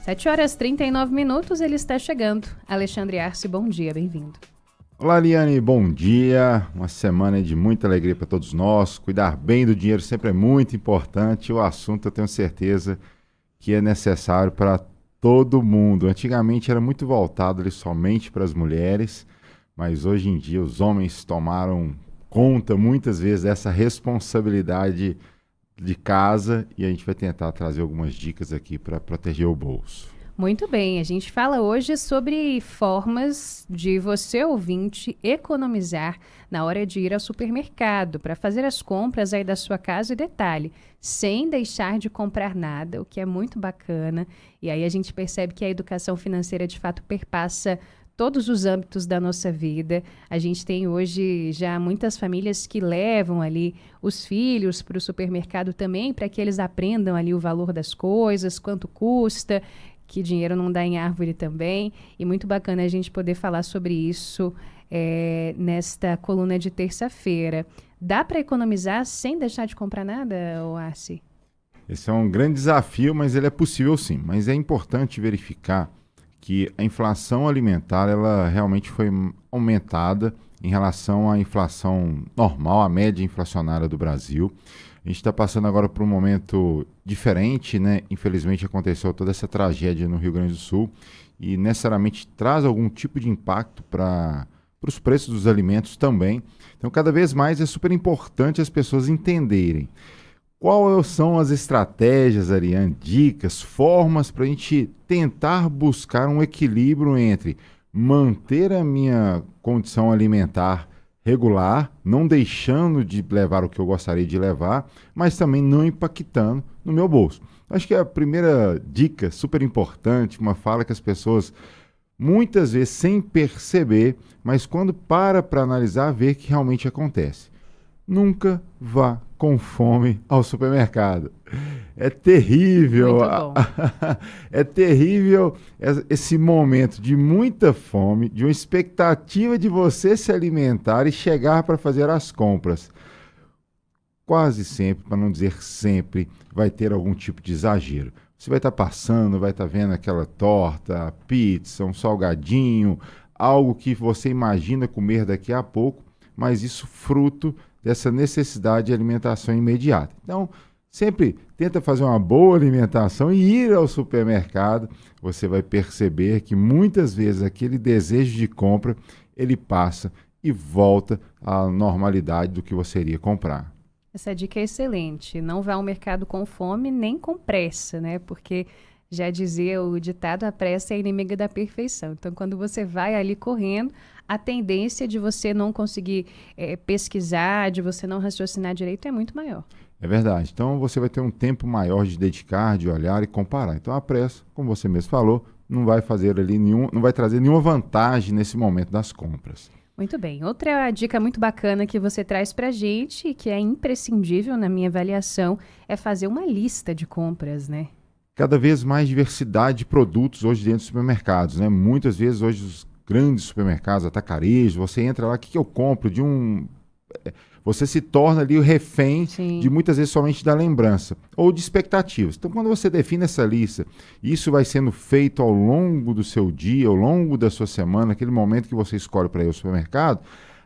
7h39, ele está chegando. Alexandre Arce, bom dia, bem-vindo. Olá, Liane, bom dia. Uma semana de muita alegria para todos nós. Cuidar bem do dinheiro sempre é muito importante. O assunto eu tenho certeza que é necessário para todo mundo. Antigamente era muito voltado ali somente para as mulheres, mas hoje em dia os homens tomaram conta muitas vezes dessa responsabilidade de casa e a gente vai tentar trazer algumas dicas aqui para proteger o bolso. Muito bem, a gente fala hoje sobre formas de você, ouvinte, economizar na hora de ir ao supermercado para fazer as compras aí da sua casa e detalhe, sem deixar de comprar nada, o que é muito bacana. E aí a gente percebe que a educação financeira de fato perpassa todos os âmbitos da nossa vida. A gente tem hoje já muitas famílias que levam ali os filhos para o supermercado também, para que eles aprendam ali o valor das coisas, quanto custa, que dinheiro não dá em árvore também. E muito bacana a gente poder falar sobre isso nesta coluna de terça-feira. Dá para economizar sem deixar de comprar nada, Arce? Esse é um grande desafio, mas ele é possível sim. Mas é importante verificar que a inflação alimentar ela realmente foi aumentada em relação à inflação normal, a média inflacionária do Brasil. A gente está passando agora por um momento diferente, né? Infelizmente aconteceu toda essa tragédia no Rio Grande do Sul e necessariamente traz algum tipo de impacto para os preços dos alimentos também. Então, cada vez mais é super importante as pessoas entenderem quais são as estratégias, Ariane, dicas, formas para a gente tentar buscar um equilíbrio entre manter a minha condição alimentar regular, não deixando de levar o que eu gostaria de levar, mas também não impactando no meu bolso. Acho que a primeira dica super importante, uma fala que as pessoas muitas vezes sem perceber, mas quando para analisar, vê que realmente acontece. Nunca vá com fome ao supermercado. É terrível. É terrível esse momento de muita fome, de uma expectativa de você se alimentar e chegar para fazer as compras. Quase sempre, para não dizer sempre, vai ter algum tipo de exagero. Você vai estar passando, vai estar vendo aquela torta, pizza, um salgadinho, algo que você imagina comer daqui a pouco, mas isso fruto dessa necessidade de alimentação imediata. Então, sempre tenta fazer uma boa alimentação e ir ao supermercado. Você vai perceber que muitas vezes aquele desejo de compra, ele passa e volta à normalidade do que você iria comprar. Essa dica é excelente. Não vá ao mercado com fome nem com pressa, né? Porque já dizia o ditado, a pressa é inimiga da perfeição. Então, quando você vai ali correndo, a tendência de você não conseguir pesquisar, de você não raciocinar direito é muito maior. É verdade. Então, você vai ter um tempo maior de dedicar, de olhar e comparar. Então, a pressa, como você mesmo falou, não vai fazer ali não vai trazer nenhuma vantagem nesse momento das compras. Muito bem. Outra dica muito bacana que você traz para a gente, e que é imprescindível na minha avaliação, é fazer uma lista de compras, né? Cada vez mais diversidade de produtos hoje dentro dos supermercados, né? Muitas vezes hoje os grandes supermercados, atacarejo, você entra lá, o que eu compro? Você se torna ali o refém de muitas vezes somente da lembrança ou de expectativas. Então, quando você define essa lista, isso vai sendo feito ao longo do seu dia, ao longo da sua semana, aquele momento que você escolhe para ir ao supermercado,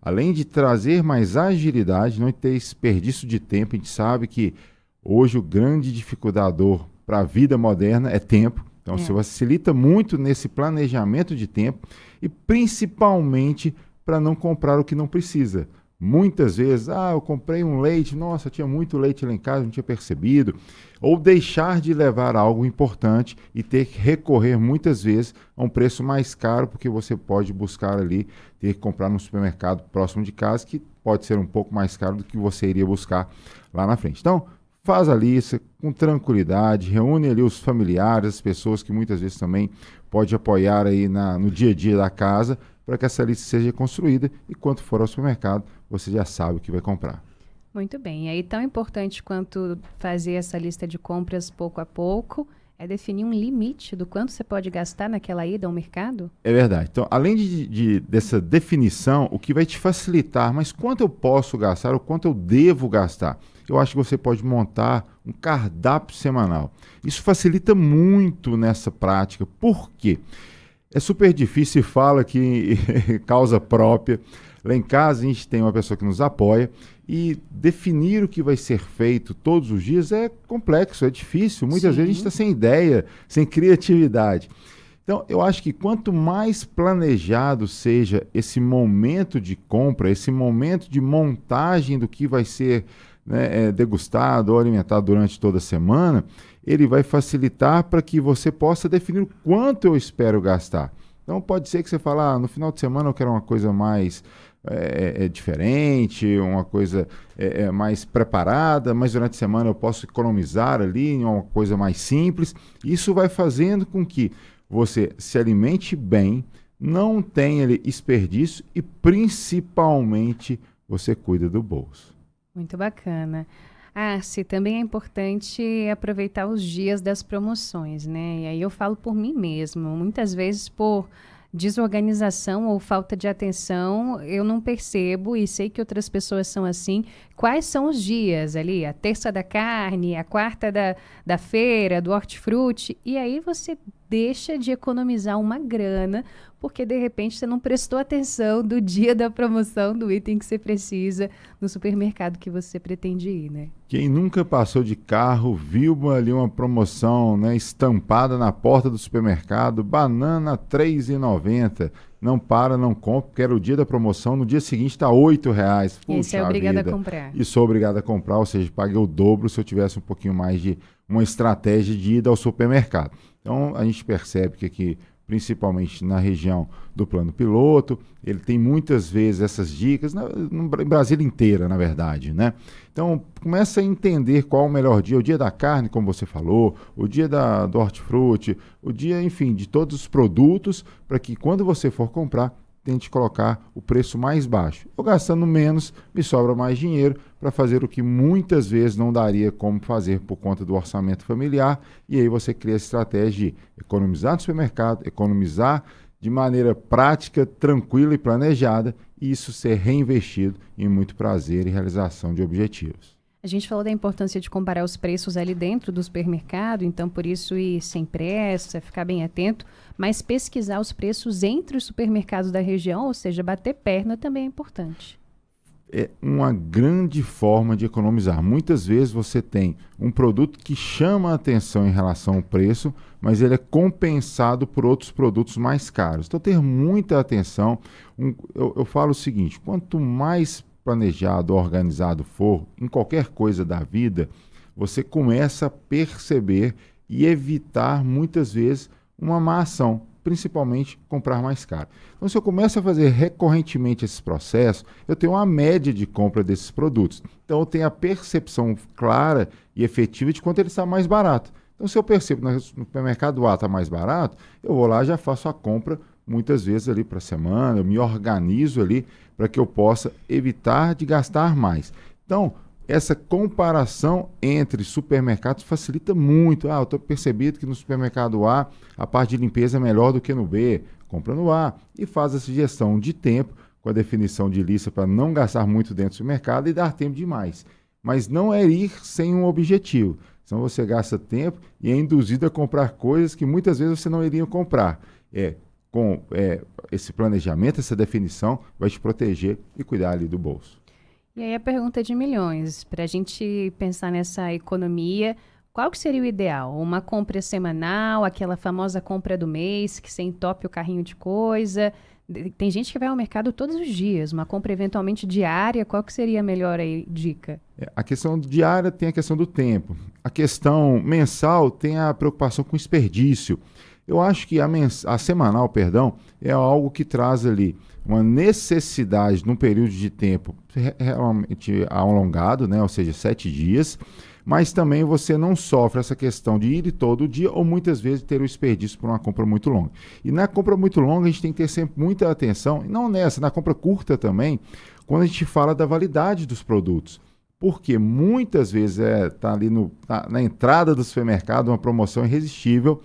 além de trazer mais agilidade, não ter desperdício de tempo, a gente sabe que hoje o grande dificultador para a vida moderna é tempo. Então, se facilita muito nesse planejamento de tempo e principalmente para não comprar o que não precisa. Muitas vezes, eu comprei um leite, nossa, tinha muito leite lá em casa, não tinha percebido. Ou deixar de levar algo importante e ter que recorrer muitas vezes a um preço mais caro, porque você pode buscar ali, ter que comprar no supermercado próximo de casa, que pode ser um pouco mais caro do que você iria buscar lá na frente. Então, faz a lista com tranquilidade, reúne ali os familiares, as pessoas que muitas vezes também pode apoiar aí no dia a dia da casa, para que essa lista seja construída e quando for ao supermercado, você já sabe o que vai comprar. Muito bem. E aí, tão importante quanto fazer essa lista de compras pouco a pouco, é definir um limite do quanto você pode gastar naquela ida ao mercado? É verdade. Então, além dessa definição, o que vai te facilitar, mas quanto eu posso gastar ou quanto eu devo gastar? Eu acho que você pode montar um cardápio semanal. Isso facilita muito nessa prática. Por quê? É super difícil e fala que causa própria. Lá em casa a gente tem uma pessoa que nos apoia e definir o que vai ser feito todos os dias é complexo, é difícil. Muitas vezes a gente está sem ideia, sem criatividade. Então, eu acho que quanto mais planejado seja esse momento de compra, esse momento de montagem do que vai ser, né, degustado ou alimentado durante toda a semana, ele vai facilitar para que você possa definir o quanto eu espero gastar. Então, pode ser que você fale, no final de semana eu quero uma coisa mais diferente, uma coisa mais preparada, mas durante a semana eu posso economizar ali em uma coisa mais simples. Isso vai fazendo com que você se alimente bem, não tenha desperdício e principalmente você cuida do bolso. Muito bacana. Se também é importante aproveitar os dias das promoções, né? E aí eu falo por mim mesmo. Muitas vezes por desorganização ou falta de atenção, eu não percebo, e sei que outras pessoas são assim, quais são os dias ali, a terça da carne, a quarta da feira, do hortifruti, e aí você deixa de economizar uma grana, porque de repente você não prestou atenção do dia da promoção do item que você precisa no supermercado que você pretende ir, né? Quem nunca passou de carro, viu ali uma promoção, né, estampada na porta do supermercado, banana R$ 3,90. Não para, não compra, porque era o dia da promoção, no dia seguinte está R$ 8,00. E você é obrigado a comprar. E sou obrigado a comprar, ou seja, paguei o dobro se eu tivesse um pouquinho mais de uma estratégia de ida ao supermercado. Então, a gente percebe que aqui, principalmente na região do plano piloto, ele tem muitas vezes essas dicas, no Brasil inteira, na verdade, né? Então, começa a entender qual o melhor dia, o dia da carne, como você falou, o dia do hortifruti, o dia, enfim, de todos os produtos, para que quando você for comprar, tente colocar o preço mais baixo. Eu gastando menos, me sobra mais dinheiro para fazer o que muitas vezes não daria como fazer por conta do orçamento familiar, e aí você cria a estratégia de economizar no supermercado, economizar de maneira prática, tranquila e planejada, e isso ser reinvestido em muito prazer e realização de objetivos. A gente falou da importância de comparar os preços ali dentro do supermercado, então por isso ir sem pressa, ficar bem atento, mas pesquisar os preços entre os supermercados da região, ou seja, bater perna também é importante. É uma grande forma de economizar. Muitas vezes você tem um produto que chama a atenção em relação ao preço, mas ele é compensado por outros produtos mais caros. Então, ter muita atenção. Eu falo o seguinte, quanto mais planejado, organizado for, em qualquer coisa da vida, você começa a perceber e evitar, muitas vezes, uma má ação, principalmente comprar mais caro. Então, se eu começo a fazer recorrentemente esse processo, eu tenho uma média de compra desses produtos. Então, eu tenho a percepção clara e efetiva de quanto ele está mais barato. Então, se eu percebo no supermercado A está mais barato, eu vou lá e já faço a compra muitas vezes ali para a semana, eu me organizo ali para que eu possa evitar de gastar mais. Então, essa comparação entre supermercados facilita muito. Eu estou percebido que no supermercado A a parte de limpeza é melhor do que no B. Compra no A e faz essa gestão de tempo com a definição de lista para não gastar muito dentro do supermercado e dar tempo demais. Mas não é ir sem um objetivo. Senão você gasta tempo e é induzido a comprar coisas que muitas vezes você não iria comprar. Com esse planejamento, essa definição, vai te proteger e cuidar ali do bolso. E aí a pergunta de milhões, para a gente pensar nessa economia, qual que seria o ideal? Uma compra semanal, aquela famosa compra do mês, que você entope o carrinho de coisa? Tem gente que vai ao mercado todos os dias, uma compra eventualmente diária, qual que seria a melhor dica? A questão diária tem a questão do tempo. A questão mensal tem a preocupação com o desperdício. Eu acho que a semanal, é algo que traz ali uma necessidade num período de tempo realmente alongado, né? Ou seja, 7 dias, mas também você não sofre essa questão de ir todo dia ou muitas vezes ter o desperdício por uma compra muito longa. E na compra muito longa a gente tem que ter sempre muita atenção, e não na compra curta também, quando a gente fala da validade dos produtos. Porque muitas vezes está ali na entrada do supermercado uma promoção irresistível,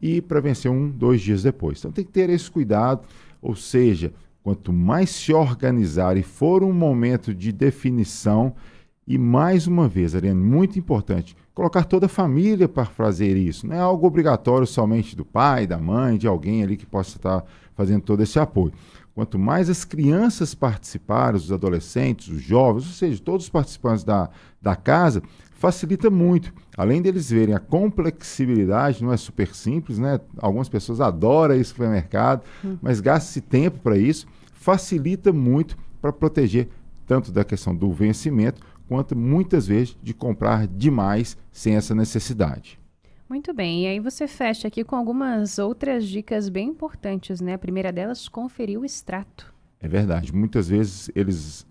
e para vencer 2 dias depois. Então tem que ter esse cuidado, ou seja, quanto mais se organizar e for um momento de definição, e mais uma vez, Ariane, muito importante, colocar toda a família para fazer isso. Não é algo obrigatório somente do pai, da mãe, de alguém ali que possa estar fazendo todo esse apoio. Quanto mais as crianças participarem, os adolescentes, os jovens, ou seja, todos os participantes da casa, facilita muito. Além deles verem a complexibilidade, não é super simples, né? Algumas pessoas adoram ir ao supermercado, mas gasta-se tempo para isso, facilita muito para proteger tanto da questão do vencimento, quanto muitas vezes de comprar demais sem essa necessidade. Muito bem, e aí você fecha aqui com algumas outras dicas bem importantes, né? A primeira delas, conferir o extrato. É verdade, muitas vezes eles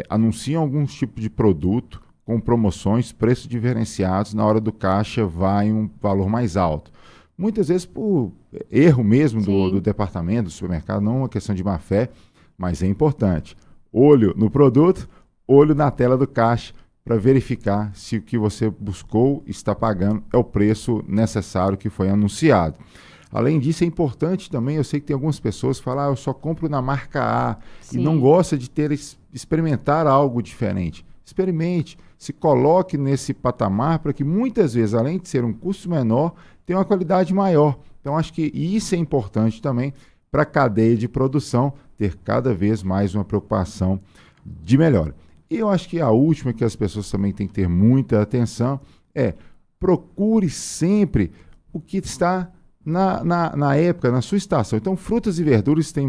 anunciam algum tipo de produto com promoções, preços diferenciados, na hora do caixa vai um valor mais alto. Muitas vezes por erro mesmo do departamento, do supermercado, não é uma questão de má fé, mas é importante. Olho no produto, olho na tela do caixa, para verificar se o que você buscou está pagando é o preço necessário que foi anunciado. Além disso, é importante também, eu sei que tem algumas pessoas que falam, eu só compro na marca A e não gosta de experimentar algo diferente. Experimente, se coloque nesse patamar para que muitas vezes, além de ser um custo menor, tenha uma qualidade maior. Então, acho que isso é importante também para a cadeia de produção ter cada vez mais uma preocupação de melhora. E eu acho que a última que as pessoas também têm que ter muita atenção é procure sempre o que está na época, na sua estação. Então, frutas e verduras tem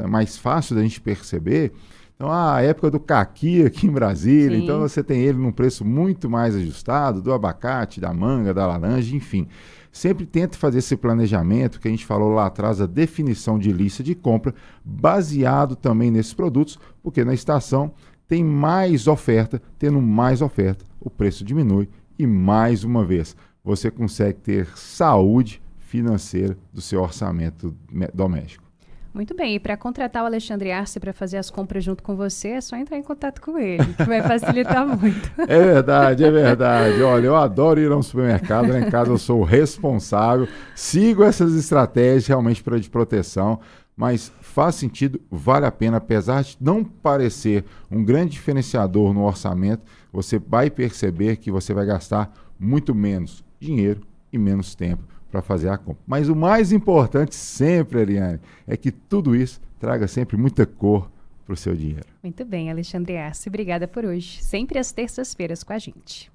mais fácil da gente perceber. Então, a época do caqui aqui em Brasília, então você tem ele num preço muito mais ajustado, do abacate, da manga, da laranja, enfim. Sempre tente fazer esse planejamento que a gente falou lá atrás, a definição de lista de compra, baseado também nesses produtos, porque na estação tem mais oferta, tendo mais oferta, o preço diminui e, mais uma vez, você consegue ter saúde financeira do seu orçamento doméstico. Muito bem, e para contratar o Alexandre Arce para fazer as compras junto com você, é só entrar em contato com ele, que vai facilitar muito. É verdade, é verdade. Olha, eu adoro ir a um supermercado, lá em casa eu sou o responsável, sigo essas estratégias realmente de proteção, mas faz sentido, vale a pena, apesar de não parecer um grande diferenciador no orçamento, você vai perceber que você vai gastar muito menos dinheiro e menos tempo para fazer a compra. Mas o mais importante sempre, Ariane, é que tudo isso traga sempre muita cor para o seu dinheiro. Muito bem, Alexandre Arce, obrigada por hoje. Sempre às terças-feiras com a gente.